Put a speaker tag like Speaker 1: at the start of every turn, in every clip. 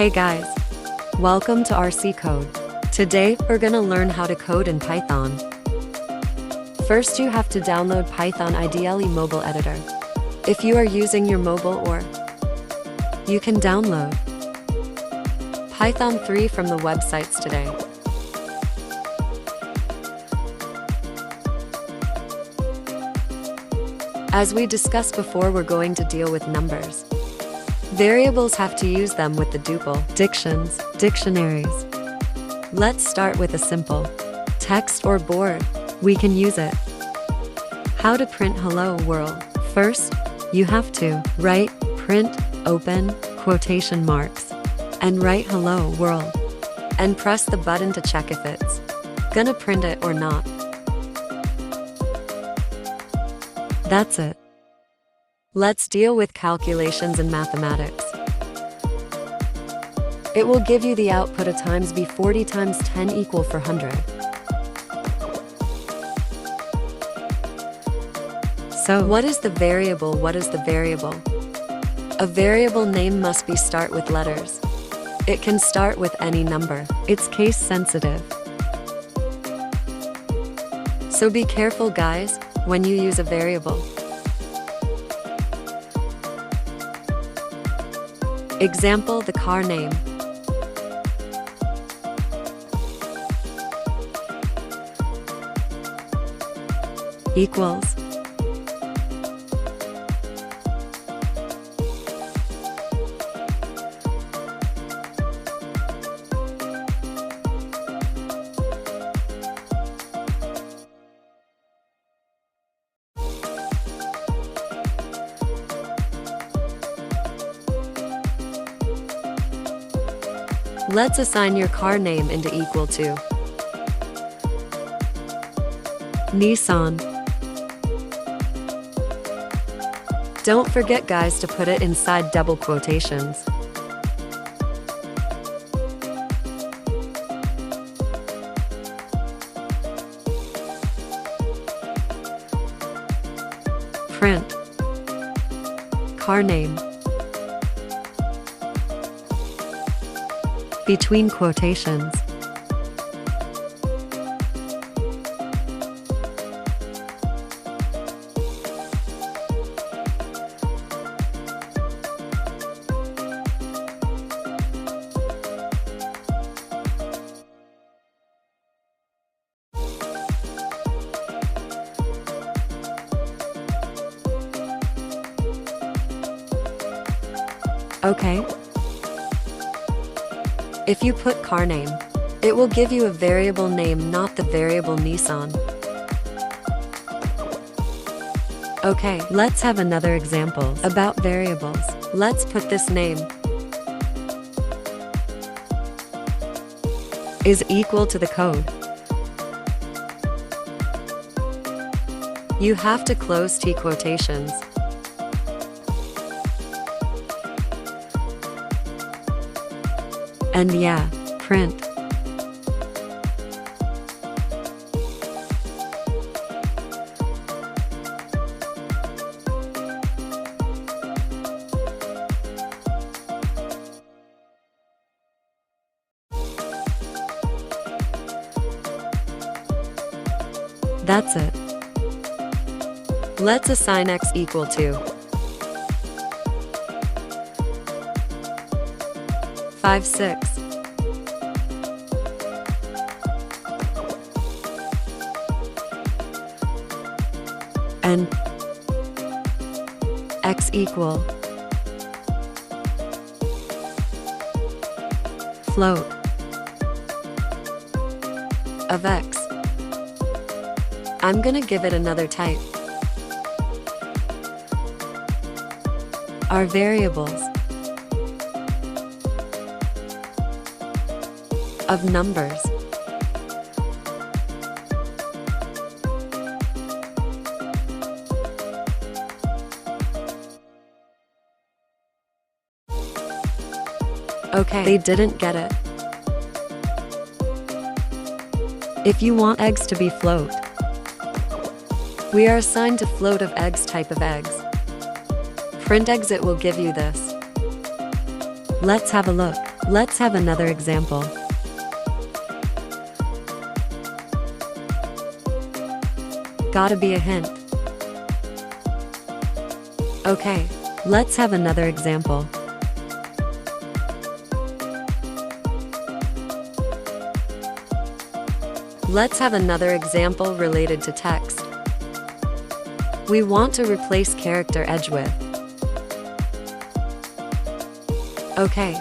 Speaker 1: Hey guys, welcome to RC Code. Today, we're gonna learn how to code in Python. First, you have to download Python, ideally mobile editor. If you are using your mobile, or you can download Python 3 from the websites today. As we discussed before, we're going to deal with numbers. Variables have to use them with the duple, dictionaries. Let's start with a simple text or board. We can use it. How to print hello world. First, you have to write print, open, quotation marks, and write hello world. And press the button to check if it's gonna print it or not. That's it. Let's deal with calculations and mathematics. It will give you the output a times b 40 times 10 equal 400. So, what is the variable? What is the variable? A variable name must start with letters. It can start with any number. It's case sensitive. So be careful, guys, when you use a variable. Example, the car name. Equals. Let's assign your car name into equal to Nissan. Don't forget, guys, to put it inside double quotations. Print car name between quotations. Okay. If you put car name, it will give you a variable name, not the variable Nissan. Okay, let's have another example about variables. Let's put this name is equal to the code. You have to close T quotations. And yeah, print. That's it. Let's assign x equal to 5, 6. And x equal float of x. I'm gonna give it another type. Are variables of numbers. Okay, they didn't get it. If you want eggs to be float, we are assigned to float of eggs type of eggs. Print eggs, it will give you this. Let's have a look. Let's have another example. Gotta be a hint. Okay, let's have another example. Let's have another example related to text. We want to replace character edge with. Okay.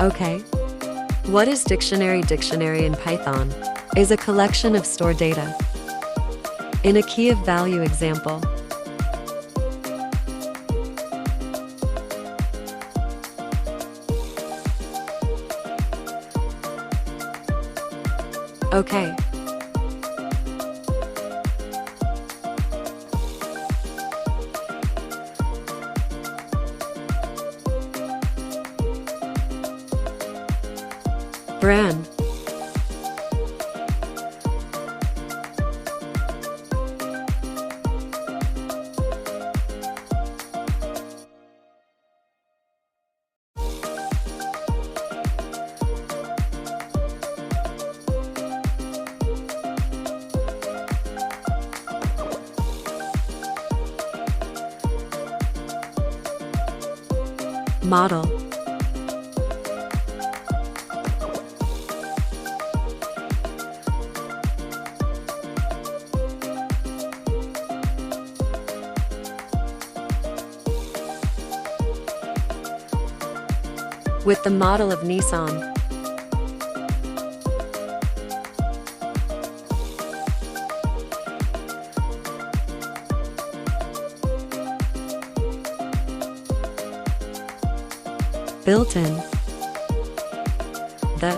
Speaker 1: Okay. What is dictionary? Dictionary in Python is a collection of stored data. In a key of value example, okay. Brand. Model. With the model of Nissan. Built-in. The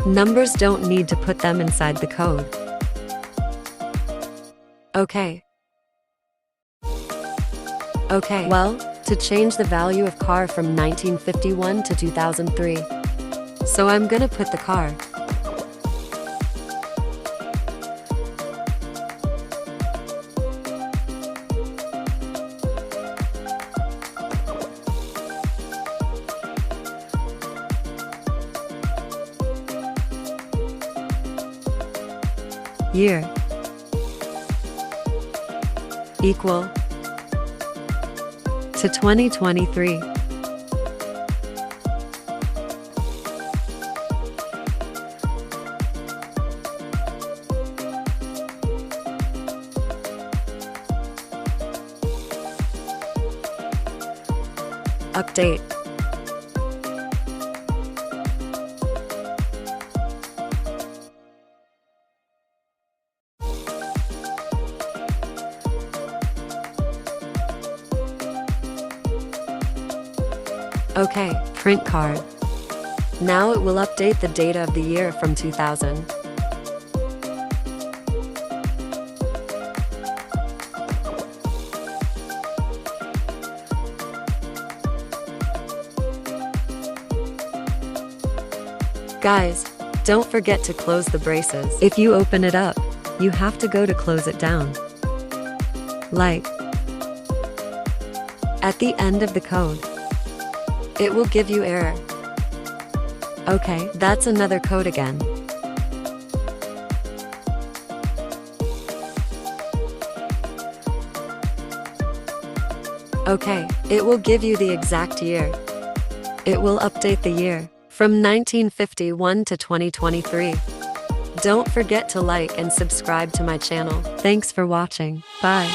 Speaker 1: numbers don't need to put them inside the code. Okay. Okay, well, to change the value of car from 1951 to 2003. So I'm gonna put the car. Year equal to 2023. Update. Okay, print card. Now it will update the data of the year from 2000. Guys, don't forget to close the braces. If you open it up, you have to go to close it down. Like At the end of the code, it will give you error. Okay, that's another code again. Okay, it will give you the exact year. It will update the year from 1951 to 2023. Don't forget to like and subscribe to my channel. Thanks for watching. Bye.